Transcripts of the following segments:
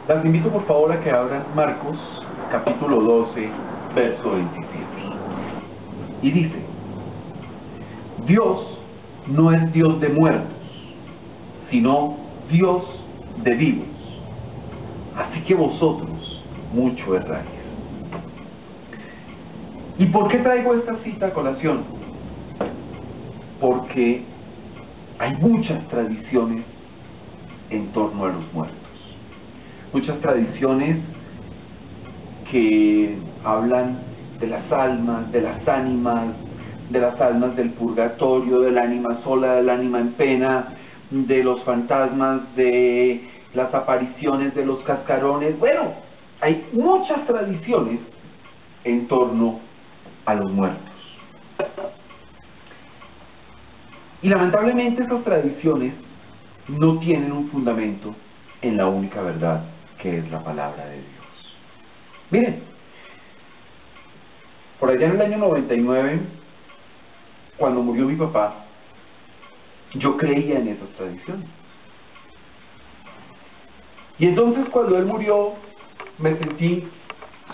Las invito por favor a que abran Marcos capítulo 12, verso 27. Y dice: Dios no es Dios de muertos, sino Dios de vivos. Así que vosotros mucho erráis. ¿Y por qué traigo esta cita a colación? Porque hay muchas tradiciones en torno a los muertos. Muchas tradiciones que hablan de las almas, de las ánimas, de las almas del purgatorio, del ánima sola, del ánima en pena, de los fantasmas, de las apariciones de los cascarones. Bueno, hay muchas tradiciones en torno a los muertos. Y lamentablemente esas tradiciones no tienen un fundamento en la única verdad, que es la palabra de Dios. Miren, por allá en el año 99, cuando murió mi papá, yo creía en esas tradiciones. Y entonces cuando él murió, me sentí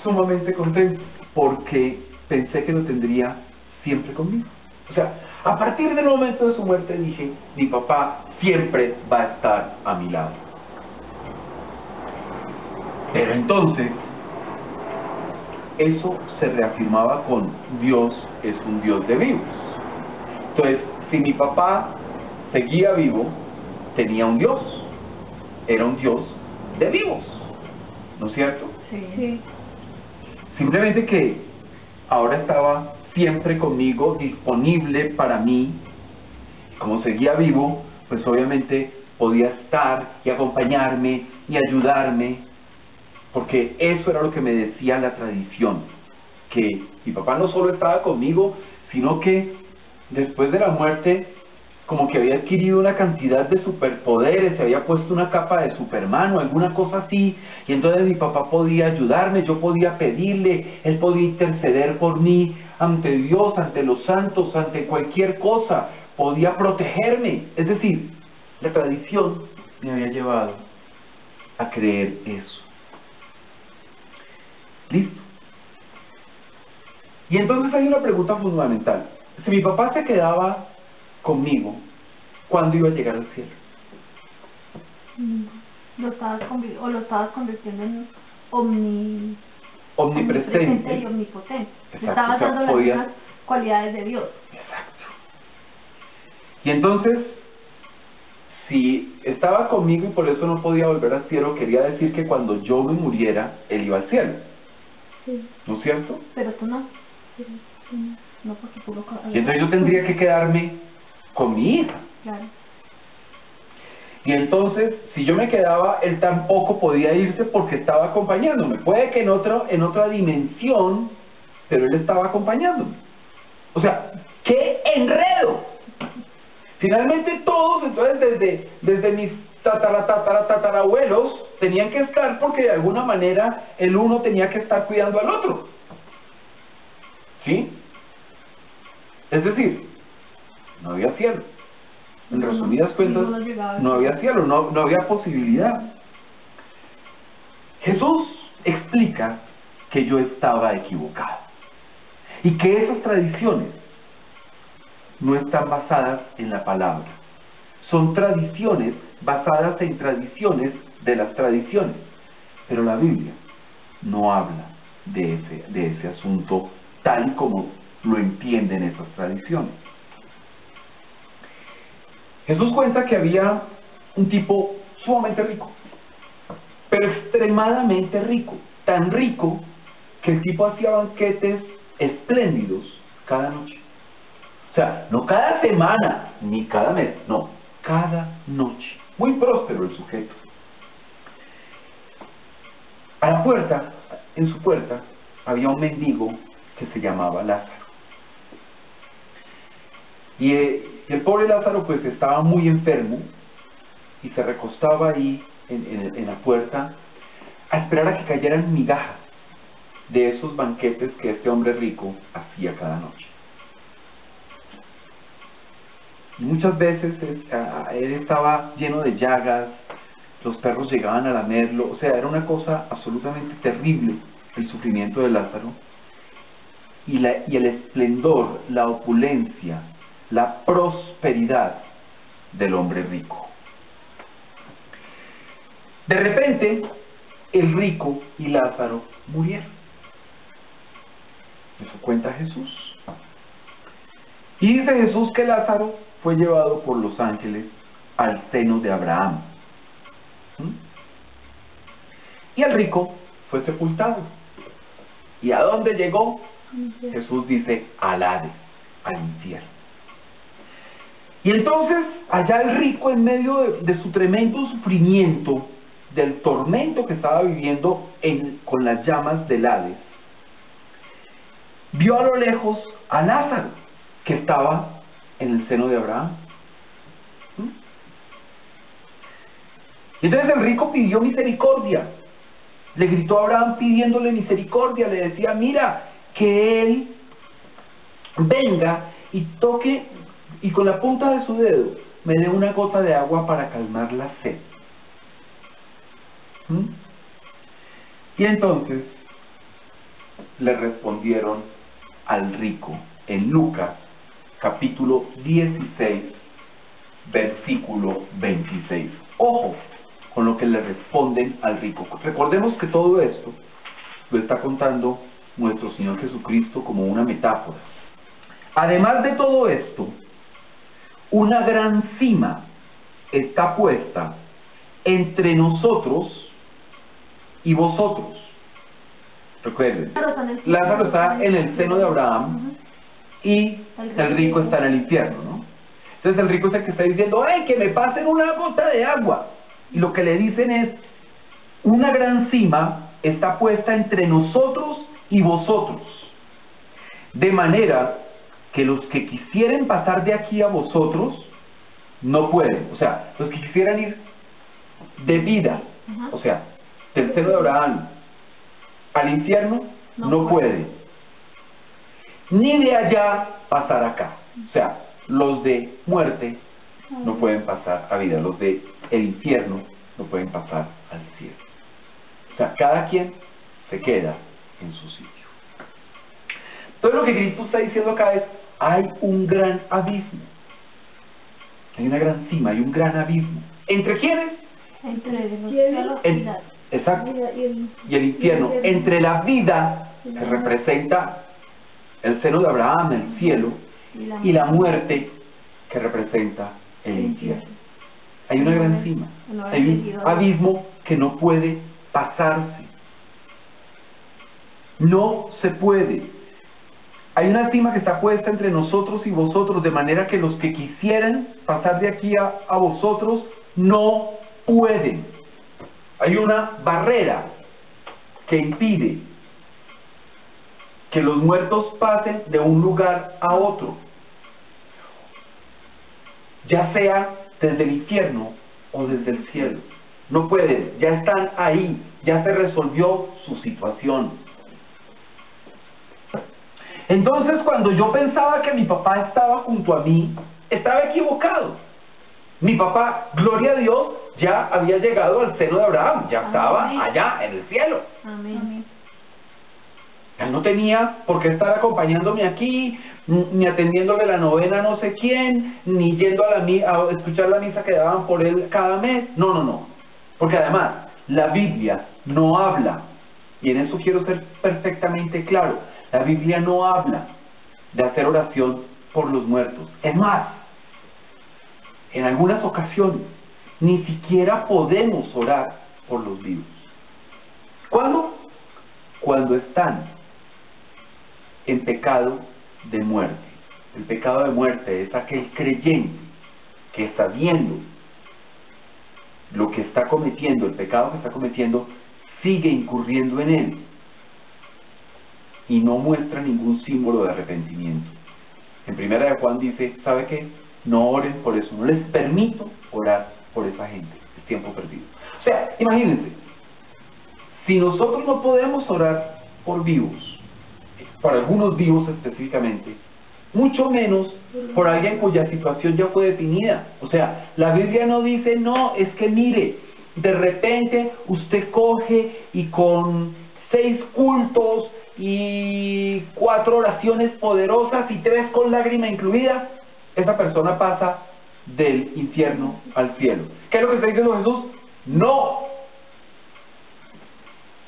sumamente contento, porque pensé que lo tendría siempre conmigo. O sea, a partir del momento de su muerte dije, mi papá siempre va a estar a mi lado. Pero entonces, eso se reafirmaba con Dios es un Dios de vivos. Entonces, si mi papá seguía vivo, tenía un Dios. Era un Dios de vivos. ¿No es cierto? Sí. Simplemente que ahora estaba siempre conmigo, disponible para mí. Como seguía vivo, pues obviamente podía estar y acompañarme y ayudarme, porque eso era lo que me decía la tradición, que mi papá no solo estaba conmigo, sino que después de la muerte como que había adquirido una cantidad de superpoderes, se había puesto una capa de Superman o alguna cosa así, y entonces mi papá podía ayudarme, yo podía pedirle, él podía interceder por mí ante Dios, ante los santos, ante cualquier cosa, podía protegerme. Es decir, la tradición me había llevado a creer eso. ¿Listo? Y entonces hay una pregunta fundamental. Si mi papá se quedaba conmigo, ¿cuándo iba a llegar al cielo? Lo estabas convirtiendo en omnipresente y omnipotente. Exacto, Le estabas dando las mismas cualidades de Dios. Exacto. Y entonces, si estaba conmigo y por eso no podía volver al cielo, quería decir que cuando yo me muriera, él iba al cielo. Sí. ¿No es cierto? Pero tú no. No, porque tú lo... Y entonces yo tendría que quedarme con mi hija. Claro. Y entonces, si yo me quedaba, él tampoco podía irse porque estaba acompañándome. Puede que en otra dimensión, pero él estaba acompañándome. O sea, ¡qué enredo! Finalmente todos, entonces desde mis tatarabuelos, tenían que estar porque de alguna manera el uno tenía que estar cuidando al otro. ¿Sí? Es decir, no había cielo. En resumidas cuentas, no había cielo, no había posibilidad. Jesús explica que yo estaba equivocado y que esas tradiciones no están basadas en la palabra. Son tradiciones basadas en tradiciones de las tradiciones. Pero la Biblia no habla de ese asunto tal como lo entienden esas tradiciones. Jesús cuenta que había un tipo sumamente rico, pero extremadamente rico, tan rico que el tipo hacía banquetes espléndidos cada noche. O sea, no cada semana, ni cada mes, no, cada noche. Muy próspero el sujeto. A la puerta, en su puerta, había un mendigo que se llamaba Lázaro. Y el pobre Lázaro pues estaba muy enfermo y se recostaba ahí en la puerta a esperar a que cayeran migajas de esos banquetes que este hombre rico hacía cada noche. Y muchas veces él estaba lleno de llagas los perros llegaban a lamerlo, o sea, era una cosa absolutamente terrible el sufrimiento de Lázaro, y el esplendor, la opulencia, la prosperidad del hombre rico. De repente, el rico y Lázaro murieron. Eso cuenta Jesús. Y dice Jesús que Lázaro fue llevado por los ángeles al seno de Abraham. Y el rico fue sepultado. ¿Y a dónde llegó? Jesús dice al Hades, al infierno. Y entonces, allá el rico, en medio de su tremendo sufrimiento, del tormento que estaba viviendo con las llamas del Hades, vio a lo lejos a Lázaro, que estaba en el seno de Abraham. Y entonces el rico pidió misericordia. Le gritó a Abraham pidiéndole misericordia. Le decía, mira, que él venga y toque, y con la punta de su dedo me dé una gota de agua para calmar la sed. Y entonces le respondieron al rico en Lucas capítulo 16 versículo 26. Ojo con lo que le responden al rico. Recordemos que todo esto lo está contando nuestro Señor Jesucristo como una metáfora. Además de todo esto, una gran cima está puesta entre nosotros y vosotros. Recuerden, Lázaro está en el seno de Abraham y el rico está en el infierno, ¿no? Entonces el rico es el que está diciendo, ¡ay, que me pasen una gota de agua! Y lo que le dicen es, una gran cima está puesta entre nosotros y vosotros, de manera que los que quisieren pasar de aquí a vosotros no pueden. O sea, los que quisieran ir de vida, o sea, del seno de Abraham al infierno, no pueden, ni de allá pasar acá. O sea, los de muerte no pueden pasar a vida, los de el infierno no pueden pasar al cielo. O sea, cada quien se queda en su sitio. Entonces lo que Cristo está diciendo acá es, hay un gran abismo, hay una gran cima, hay un gran abismo. ¿Entre quiénes? Entre los cielos y la... Exacto, y el infierno, entre la vida que representa el seno de Abraham, el cielo, y la muerte que representa el infierno. Hay una gran cima, hay un abismo que no puede pasarse, no se puede. Hay una cima que está puesta entre nosotros y vosotros, de manera que los que quisieran pasar de aquí a vosotros no pueden. Hay una barrera que impide que los muertos pasen de un lugar a otro, ya sea desde el infierno o desde el cielo. No pueden, ya están ahí, ya se resolvió su situación. Entonces, cuando yo pensaba que mi papá estaba junto a mí, estaba equivocado. Mi papá, gloria a Dios, ya había llegado al seno de Abraham, ya estaba allá en el cielo. Amén. Él no tenía por qué estar acompañándome aquí, ni atendiéndole la novena a no sé quién, ni yendo a escuchar la misa que daban por él cada mes. No. Porque además, la Biblia no habla, y en eso quiero ser perfectamente claro, la Biblia no habla de hacer oración por los muertos. Es más, en algunas ocasiones, ni siquiera podemos orar por los vivos. ¿Cuándo? Cuando están en pecado de muerte. El pecado de muerte es aquel creyente que está viendo lo que está cometiendo, el pecado que está cometiendo, sigue incurriendo en él y no muestra ningún símbolo de arrepentimiento. En primera de Juan dice, ¿sabe qué? No oren por eso, no les permito orar por esa gente, es tiempo perdido. O sea, imagínense, si nosotros no podemos orar por vivos, por algunos vivos específicamente, mucho menos por alguien cuya situación ya fue definida. O sea, la Biblia no dice, no, es que mire, de repente usted coge y con 6 cultos y 4 oraciones poderosas y 3 con lágrima incluida, esa persona pasa del infierno al cielo. ¿Qué es lo que está diciendo Jesús? No.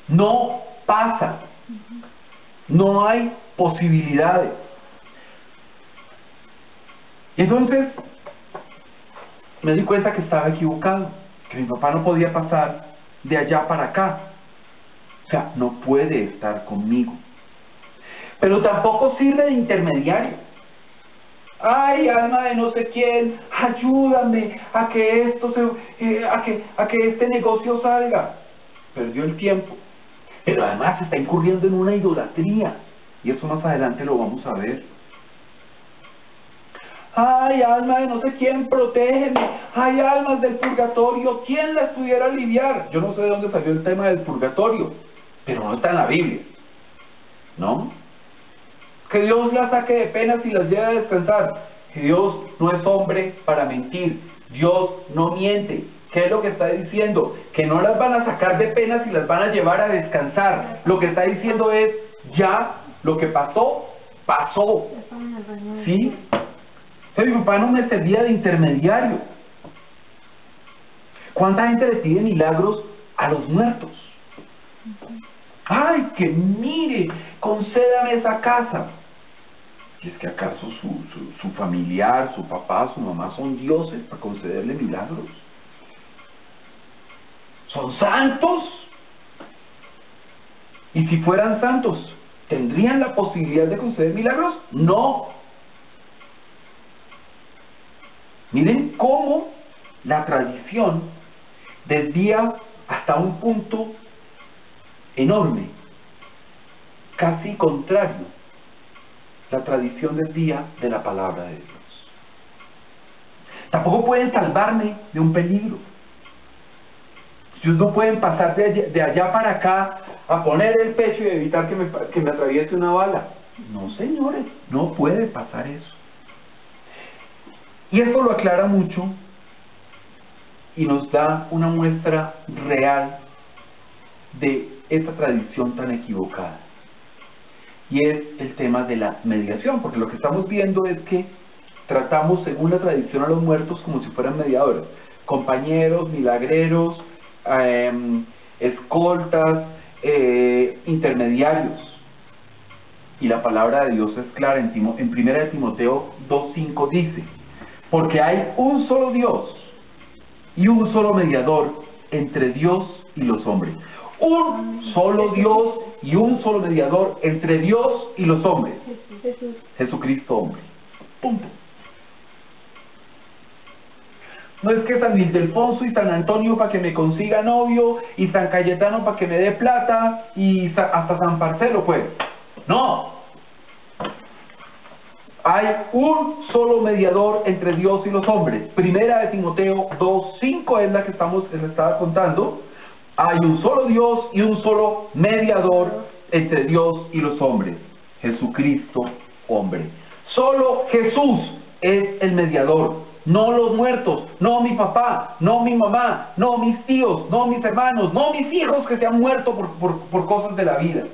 No pasa. No hay posibilidades. Y entonces me di cuenta que estaba equivocado, que mi papá no podía pasar de allá para acá. O sea, no puede estar conmigo. Pero tampoco sirve de intermediario. Ay, alma de no sé quién, ayúdame a que esto a que este negocio salga. Perdió el tiempo. Pero además está incurriendo en una idolatría. Y eso más adelante lo vamos a ver. Ay, alma de no sé quién, protégeme. Ay, almas del purgatorio, ¿quién las pudiera aliviar? Yo no sé de dónde salió el tema del purgatorio, pero no está en la Biblia, ¿no? Que Dios las saque de penas y las lleve a descansar. Que Dios no es hombre para mentir. Dios no miente. ¿Qué es lo que está diciendo? Que no las van a sacar de penas y las van a llevar a descansar. Lo que está diciendo es, ya lo que pasó, pasó. ¿Sí? Mi papá no me servía de intermediario. ¿Cuánta gente le pide milagros a los muertos? ¡Ay, que mire! Concédame esa casa. ¿Y es que acaso su familiar, su papá, su mamá son dioses para concederle milagros? ¿Son santos? Y si fueran santos, ¿tendrían la posibilidad de conceder milagros? No. Miren cómo la tradición desvía hasta un punto enorme, casi contrario. La tradición desvía de la palabra de Dios. Tampoco pueden salvarme de un peligro. Ellos no pueden pasar de allá para acá a poner el pecho y evitar que me atraviese una bala. No, señores, no puede pasar eso. Y esto lo aclara mucho y nos da una muestra real de esta tradición tan equivocada. Y es el tema de la mediación, porque lo que estamos viendo es que tratamos según la tradición a los muertos como si fueran mediadores, compañeros, milagreros, escoltas, intermediarios. Y la palabra de Dios es clara en 1 Timoteo 2:5 dice: porque hay un solo Dios y un solo mediador entre Dios y los hombres. Un solo Dios y un solo mediador entre Dios y los hombres. Jesucristo hombre. Punto. No es que San Ildefonso y San Antonio para que me consiga novio, y San Cayetano para que me dé plata, y hasta San Marcelo pues. No. Hay un solo mediador entre Dios y los hombres. 1 Timoteo 2:5 es la que les estaba contando. Hay un solo Dios y un solo mediador entre Dios y los hombres. Jesucristo, hombre. Solo Jesús es el mediador. No los muertos, no mi papá, no mi mamá, no mis tíos, no mis hermanos, no mis hijos que se han muerto por cosas de la vida.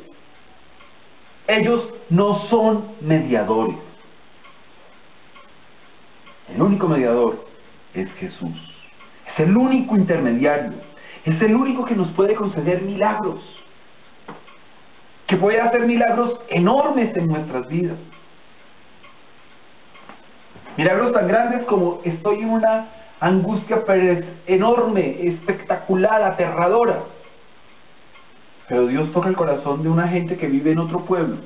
Ellos no son mediadores. El único mediador es Jesús. Es el único intermediario. Es el único que nos puede conceder milagros. Que puede hacer milagros enormes en nuestras vidas. Milagros tan grandes como estoy en una angustia enorme, espectacular, aterradora. Pero Dios toca el corazón de una gente que vive en otro pueblo,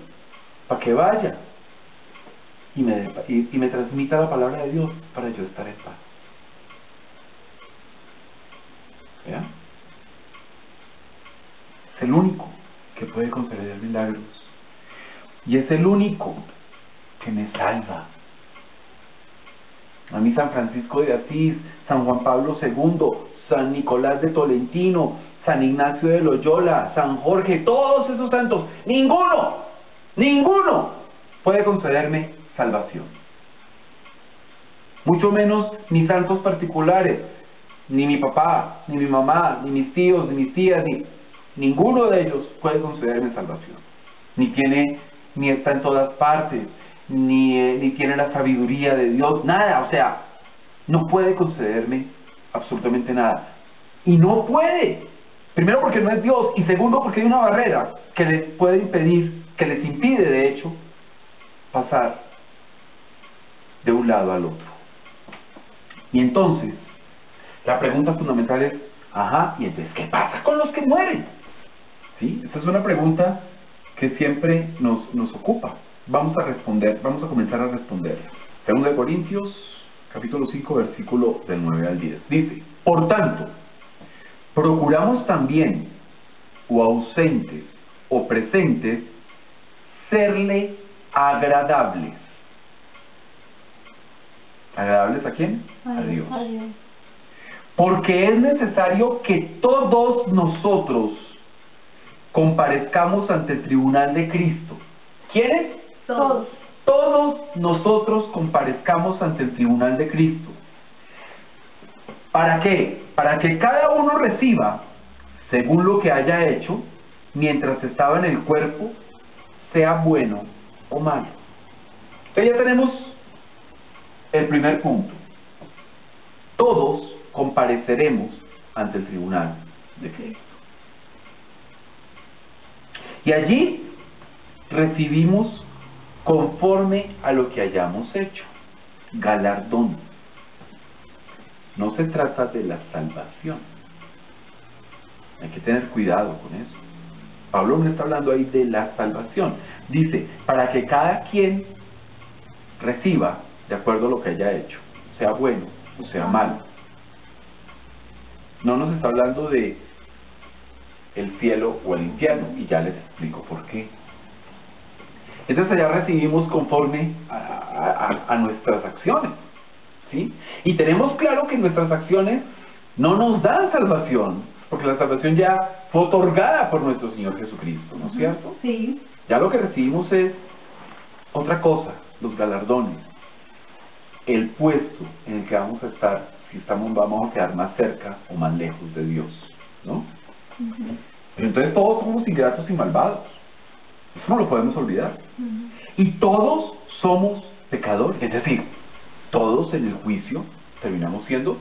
para que vaya y me transmita la palabra de Dios para yo estar en paz. ¿Ya? Es el único que puede conceder milagros. Y es el único que me salva. A mí San Francisco de Asís, San Juan Pablo II, San Nicolás de Tolentino, San Ignacio de Loyola, San Jorge, todos esos santos, ninguno puede concederme salvación. Mucho menos mis santos particulares, ni mi papá, ni mi mamá, ni mis tíos, ni mis tías, ninguno de ellos puede concederme salvación. Ni está en todas partes, ni tiene la sabiduría de Dios, nada, o sea, no puede concederme absolutamente nada. Y no puede, primero porque no es Dios, y segundo porque hay una barrera que les puede impedir, que les impide de hecho, pasar de un lado al otro. Y entonces, la pregunta fundamental es, ajá, y entonces, ¿qué pasa con los que mueren? ¿Sí? Esta es una pregunta que siempre nos ocupa. Vamos a comenzar a responder. 2 Corintios, capítulo 5, versículo del 9 al 10. Dice, por tanto, procuramos también, o ausentes, o presentes, serle agradables. ¿Agradables a quién? A Dios. Porque es necesario que todos nosotros comparezcamos ante el tribunal de Cristo. ¿Quiénes? Todos. Todos nosotros comparezcamos ante el tribunal de Cristo. ¿Para qué? Para que cada uno reciba, según lo que haya hecho, mientras estaba en el cuerpo, sea bueno o malo. Entonces ya tenemos el primer punto. Todos compareceremos ante el tribunal de Cristo. Y allí recibimos conforme a lo que hayamos hecho, galardón. No se trata de la salvación. Hay que tener cuidado con eso. Pablo no está hablando ahí de la salvación. Dice, para que cada quien reciba de acuerdo a lo que haya hecho, sea bueno o sea malo. No nos está hablando de el cielo o el infierno, y ya les explico por qué. Entonces allá recibimos conforme a nuestras acciones, ¿sí? Y tenemos claro que nuestras acciones no nos dan salvación, porque la salvación ya fue otorgada por nuestro Señor Jesucristo, ¿no es cierto? Sí. Ya lo que recibimos es otra cosa, los galardones, el puesto en el que vamos a estar, si vamos a quedar más cerca o más lejos de Dios, ¿no? Pero entonces todos somos ingratos y malvados. Eso no lo podemos olvidar. Y todos somos pecadores. Es decir, todos en el juicio terminamos siendo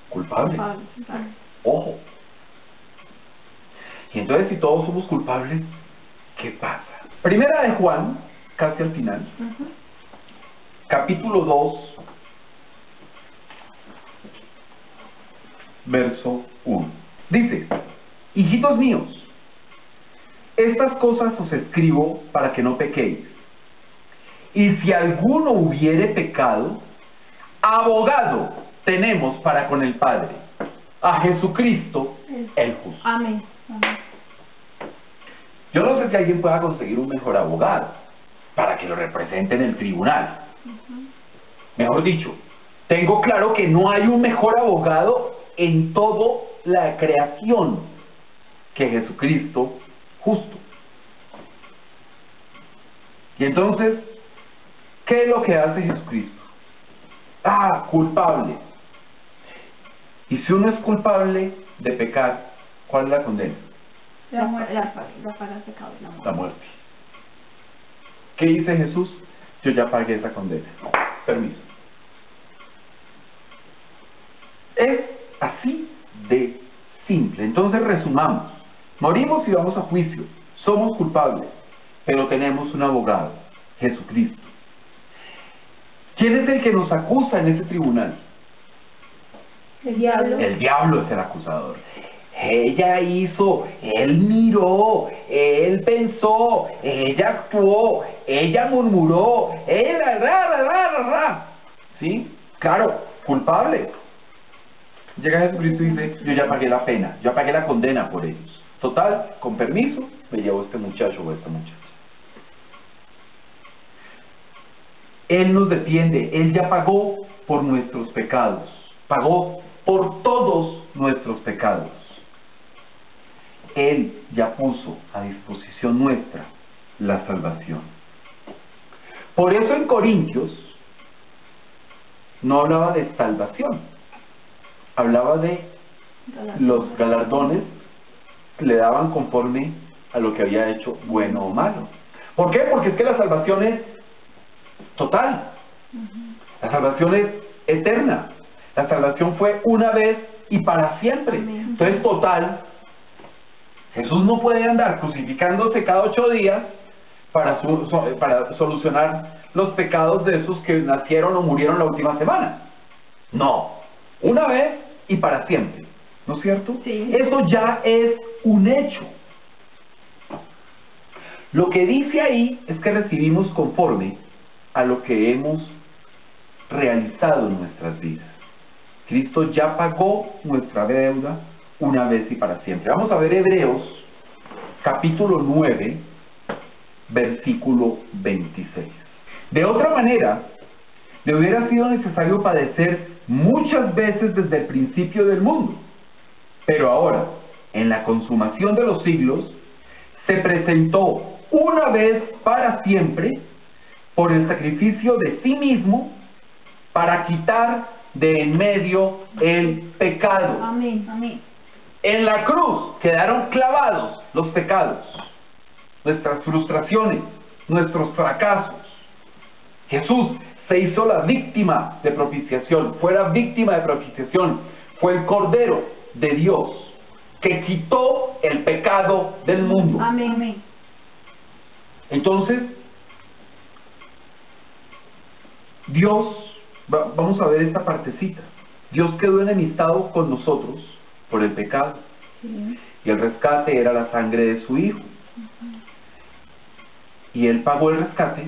culpables. Ojo. Y entonces si todos somos culpables, ¿qué pasa? Primera de Juan, casi al final, capítulo 2, verso 1. Dice, hijitos míos, estas cosas os escribo para que no pequéis. Y si alguno hubiere pecado, abogado tenemos para con el Padre, a Jesucristo el justo. Amén. Amén. Yo no sé si alguien pueda conseguir un mejor abogado para que lo represente en el tribunal. Mejor dicho, tengo claro que no hay un mejor abogado en toda la creación que Jesucristo justo. Y entonces, ¿qué es lo que hace Jesucristo? Culpable. Y si uno es culpable de pecar, ¿cuál es la condena? La muerte. La paga el pecado, la muerte. La muerte. ¿Qué dice Jesús? Yo ya pagué esa condena. Permiso. Es así de simple. Entonces resumamos. Morimos y vamos a juicio. Somos culpables, pero tenemos un abogado, Jesucristo. ¿Quién es el que nos acusa en ese tribunal? El diablo. El diablo es el acusador. Ella hizo, él miró, él pensó, ella actuó, ella murmuró, ¿sí? Claro, culpable. Llega Jesucristo y dice, yo ya pagué la pena, yo pagué la condena por ellos. Total, con permiso, me llevo este muchacho o esta muchacha. Él nos defiende, Él ya pagó por nuestros pecados, pagó por todos nuestros pecados. Él ya puso a disposición nuestra la salvación. Por eso en Corintios no hablaba de salvación, hablaba de los galardones que le daban conforme a lo que había hecho, bueno o malo. ¿Por qué? Porque es que la salvación es total. La salvación es eterna. La salvación fue una vez y para siempre. Entonces, total. Jesús no puede andar crucificándose cada 8 días para solucionar los pecados de esos que nacieron o murieron la última semana. No. Una vez y para siempre. ¿No es cierto? Sí. Eso ya es un hecho. Lo que dice ahí es que recibimos conforme a lo que hemos realizado en nuestras vidas. Cristo ya pagó nuestra deuda una vez y para siempre. Vamos a ver Hebreos, capítulo 9, versículo 26. De otra manera, le hubiera sido necesario padecer muchas veces desde el principio del mundo. Pero ahora, en la consumación de los siglos, se presentó una vez para siempre por el sacrificio de sí mismo para quitar de en medio el pecado. Amén, amén. En la cruz quedaron clavados los pecados, nuestras frustraciones, nuestros fracasos. Jesús se hizo la víctima de propiciación, fue la víctima de propiciación, fue el Cordero de Dios que quitó el pecado del mundo. Amén, amén. Entonces, Dios, vamos a ver esta partecita. Dios quedó enemistado con nosotros por el pecado. Sí. Y el rescate era la sangre de su Hijo. Y Él pagó el rescate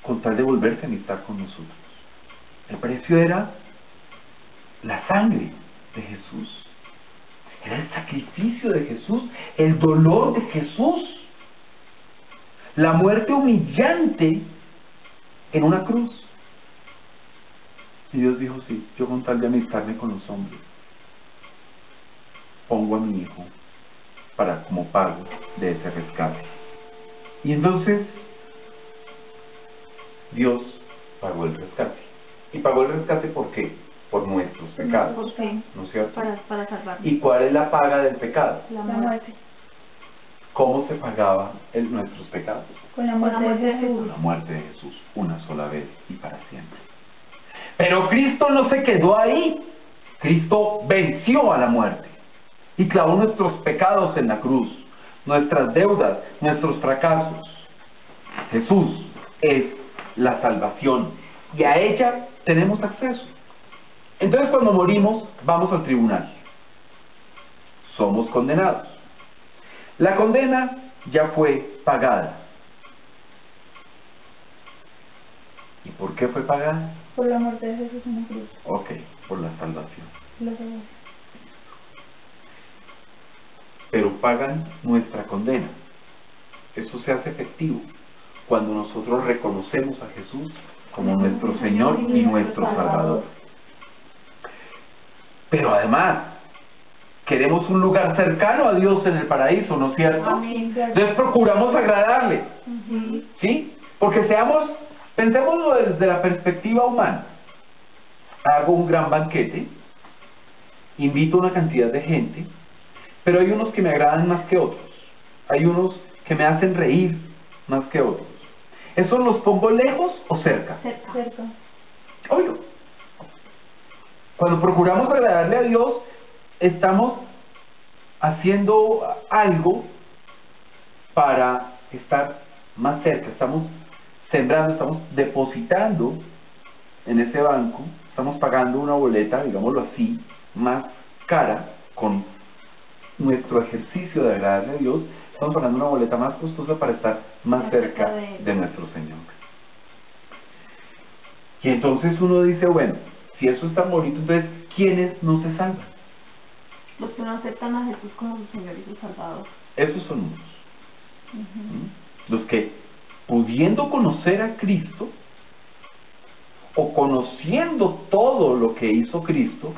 con tal de volverse a enemistar con nosotros. El precio era la sangre de Jesús. Era el sacrificio de Jesús, el dolor de Jesús. La muerte humillante en una cruz. Y Dios dijo, sí, yo con tal de amistarme con los hombres, pongo a mi Hijo para como pago de ese rescate. Y entonces, Dios pagó el rescate. ¿Y pagó el rescate por qué? Por nuestros pecados. ¿Por qué? ¿No es cierto? Para salvarnos. ¿Y cuál es la paga del pecado? La muerte. ¿Cómo se pagaba nuestros pecados? Con la muerte de Jesús. Con la muerte de Jesús, una sola vez y para siempre. Pero Cristo no se quedó ahí. Cristo venció a la muerte y clavó nuestros pecados en la cruz, nuestras deudas, nuestros fracasos. Jesús es la salvación y a ella tenemos acceso. Entonces, cuando morimos, vamos al tribunal. Somos condenados. La condena ya fue pagada. ¿Y por qué fue pagada? Por la muerte de Jesús en la cruz. Ok, por la salvación. La salvación. Pero pagan nuestra condena. Eso se hace efectivo cuando nosotros reconocemos a Jesús como nuestro Señor y nuestro Salvador. Pero además, queremos un lugar cercano a Dios en el paraíso, ¿no es cierto? Amén. Entonces procuramos agradarle, Ujú. ¿sí? Porque pensémoslo desde la perspectiva humana. Hago un gran banquete, invito a una cantidad de gente, pero hay unos que me agradan más que otros. Hay unos que me hacen reír más que otros. ¿Esos los pongo lejos o cerca? Cerca. Obvio. Cuando procuramos agradarle a Dios, estamos haciendo algo para estar más cerca. Estamos sembrando, estamos depositando en ese banco, estamos pagando una boleta, digámoslo así, más cara con nuestro ejercicio de agradarle a Dios. Estamos pagando una boleta más costosa para estar más cerca de nuestro Señor. Y entonces uno dice, bueno, si eso es tan bonito, entonces, ¿quiénes no se salvan? Los que no aceptan a Jesús como su Señor y su Salvador. Esos son unos. Los que, pudiendo conocer a Cristo, o conociendo todo lo que hizo Cristo,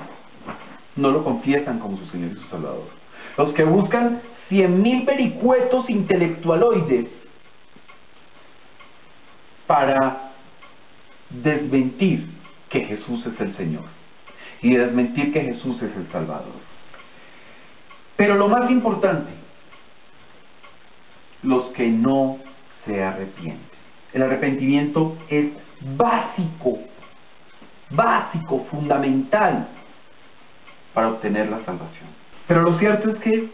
no lo confiesan como su Señor y su Salvador. Los que buscan 100,000 vericuetos intelectualoides para desmentir que Jesús es el Señor. y desmentir que Jesús es el Salvador. Pero lo más importante, los que no se arrepienten. El arrepentimiento es básico, fundamental para obtener la salvación. Pero lo cierto es que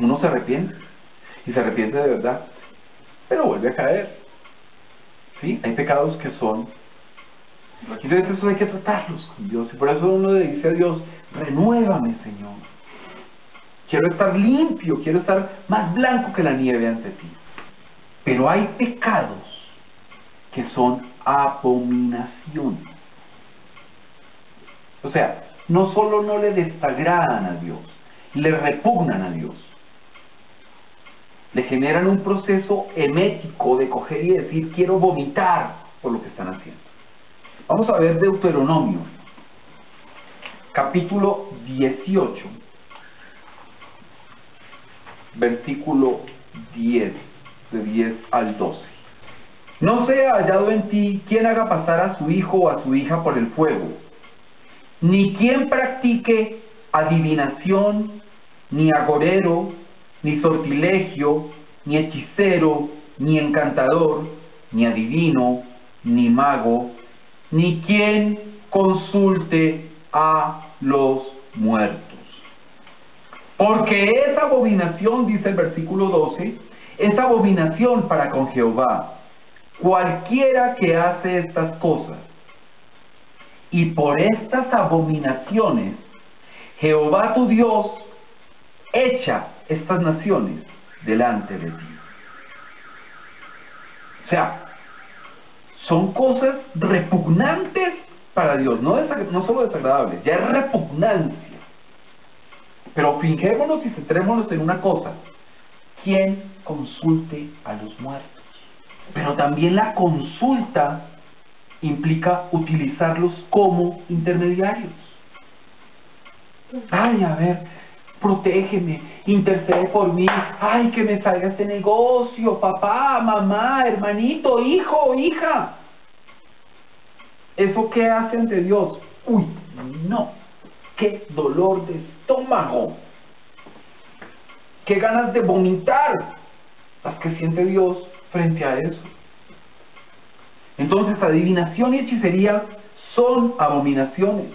uno se arrepiente, y se arrepiente de verdad, pero vuelve a caer. ¿Sí? Hay pecados que son... Entonces eso hay que tratarlos con Dios, y por eso uno le dice a Dios, renuévame, Señor. Quiero estar limpio, quiero estar más blanco que la nieve ante ti. Pero hay pecados que son abominación. O sea, no solo no le desagradan a Dios, le repugnan a Dios. Le generan un proceso emético de coger y decir, quiero vomitar por lo que están haciendo. Vamos a ver Deuteronomio, capítulo 18, versículo 10, de 10 al 12. No sea hallado en ti quien haga pasar a su hijo o a su hija por el fuego, ni quien practique adivinación, ni agorero, ni sortilegio, ni hechicero, ni encantador, ni adivino, ni mago, ni quien consulte a los muertos. Porque es abominación, dice el versículo 12, es abominación para con Jehová cualquiera que hace estas cosas. Y por estas abominaciones, Jehová tu Dios echa estas naciones delante de ti. O sea, son cosas repugnantes para Dios, no solo desagradables, ya es repugnancia. Pero fijémonos y centrémonos en una cosa: ¿quién consulte a los muertos? Pero también la consulta implica utilizarlos como intermediarios. Ay, a ver, protégeme, intercede por mí, ay, que me salga este negocio, papá, mamá, hermanito, hijo, hija. ¿Eso qué hace ante Dios? Uy, no, qué dolor de estómago, qué ganas de vomitar las que siente Dios frente a eso. Entonces, adivinación y hechicería son abominaciones.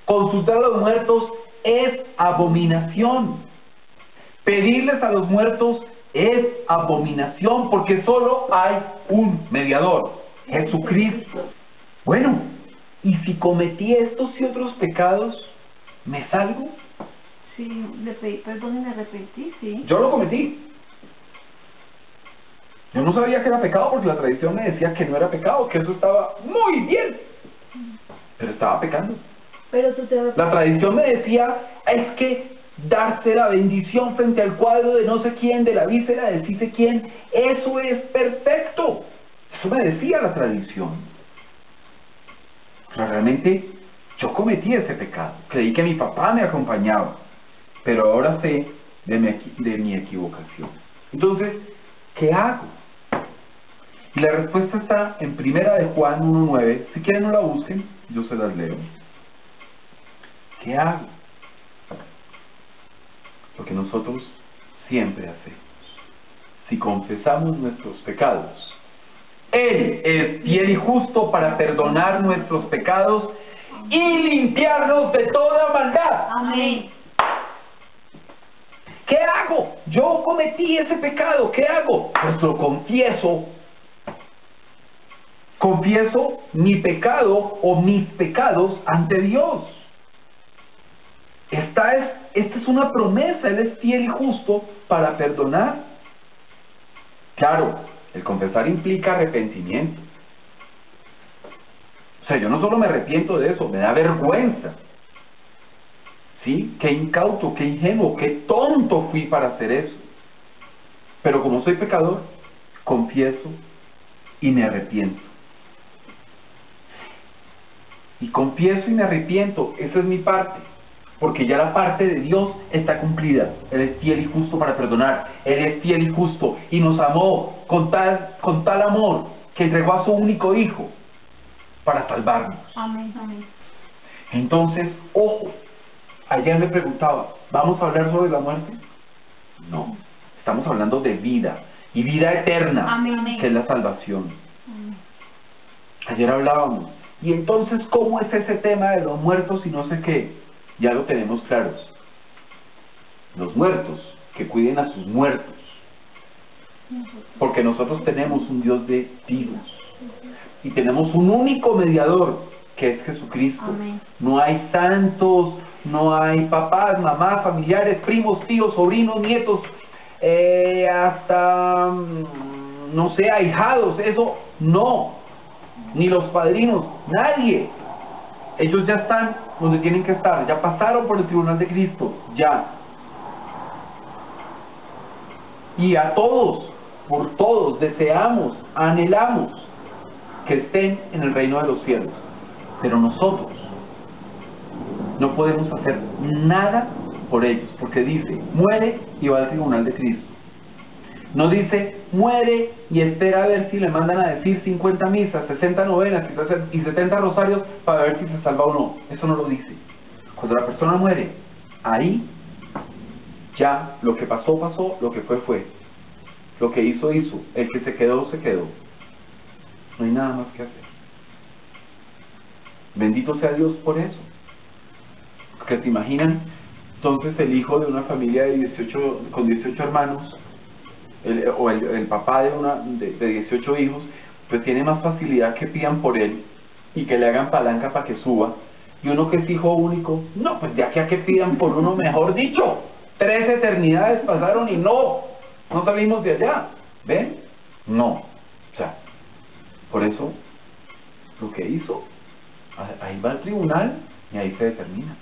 Consultar a los muertos es abominación. Pedirles a los muertos es abominación, porque solo hay un mediador, Jesucristo. Bueno, ¿y si cometí estos y otros pecados, me salvo? Sí, le pedí perdón y me arrepentí, sí. Yo lo cometí. Yo no sabía que era pecado porque la tradición me decía que no era pecado, que eso estaba muy bien, pero estaba pecando. Pero tú te... La tradición me decía, es que darse la bendición frente al cuadro de no sé quién, de la víscera de sí sé quién, eso es perfecto. Eso me decía la tradición. Pero realmente yo cometí ese pecado. Creí que mi papá me acompañaba, pero ahora sé de mi equivocación. Entonces, ¿qué hago? Y la respuesta está en 1 de Juan 1:9. Si quieren no la busquen, yo se las leo. ¿Qué hago? Lo que nosotros siempre hacemos. Si confesamos nuestros pecados, Él es fiel y justo para perdonar nuestros pecados y limpiarnos de toda maldad. Amén. ¿Qué hago? Yo cometí ese pecado. ¿Qué hago? Pues lo confieso. Confieso mi pecado o mis pecados ante Dios. Esta es una promesa. Él es fiel y justo para perdonar. Claro, el confesar implica arrepentimiento. O sea, yo no solo me arrepiento de eso, me da vergüenza. ¿Sí? Qué incauto, qué ingenuo, qué tonto fui para hacer eso. Pero como soy pecador, confieso y me arrepiento. Y confieso y me arrepiento, esa es mi parte. Porque ya la parte de Dios está cumplida. Él es fiel y justo para perdonar. Él es fiel y justo y nos amó con tal amor que entregó a su único hijo para salvarnos. Amén, amén. Entonces, ojo, ayer me preguntaba, ¿vamos a hablar sobre la muerte? No, estamos hablando de vida, y vida eterna, Amén. que es la salvación. Ayer hablábamos, y entonces, ¿cómo es ese tema de los muertos y no sé qué? Ya lo tenemos claros. Los muertos, que cuiden a sus muertos, porque nosotros tenemos un Dios de vivos, y tenemos un único mediador, que es Jesucristo. Amén. No hay santos, no hay papás, mamás, familiares, primos, tíos, sobrinos, nietos, hasta, no sé, ahijados, eso no, ni los padrinos, nadie. Ellos ya están donde tienen que estar, ya pasaron por el tribunal de Cristo, ya. Y a todos, por todos, deseamos, anhelamos que estén en el reino de los cielos. Pero nosotros no podemos hacer nada por ellos, porque dice, muere y va al tribunal de Cristo. No dice, muere y espera a ver si le mandan a decir 50 misas, 60 novenas y 70 rosarios para ver si se salva o no. Eso no lo dice. Cuando la persona muere, ahí ya lo que pasó, pasó, lo que fue. Lo que hizo, hizo. El que se quedó, se quedó. No hay nada más que hacer. Bendito sea Dios por eso. Porque se imaginan, entonces el hijo de una familia de 18, con 18 hermanos, el papá de 18 hijos, pues tiene más facilidad que pidan por él y que le hagan palanca para que suba. Y uno que es hijo único, no, pues ya que pidan por uno, mejor dicho, 3 eternidades pasaron y no salimos de allá. ¿Ven? No. O sea, por eso, lo que hizo, ahí va al tribunal y ahí se determina.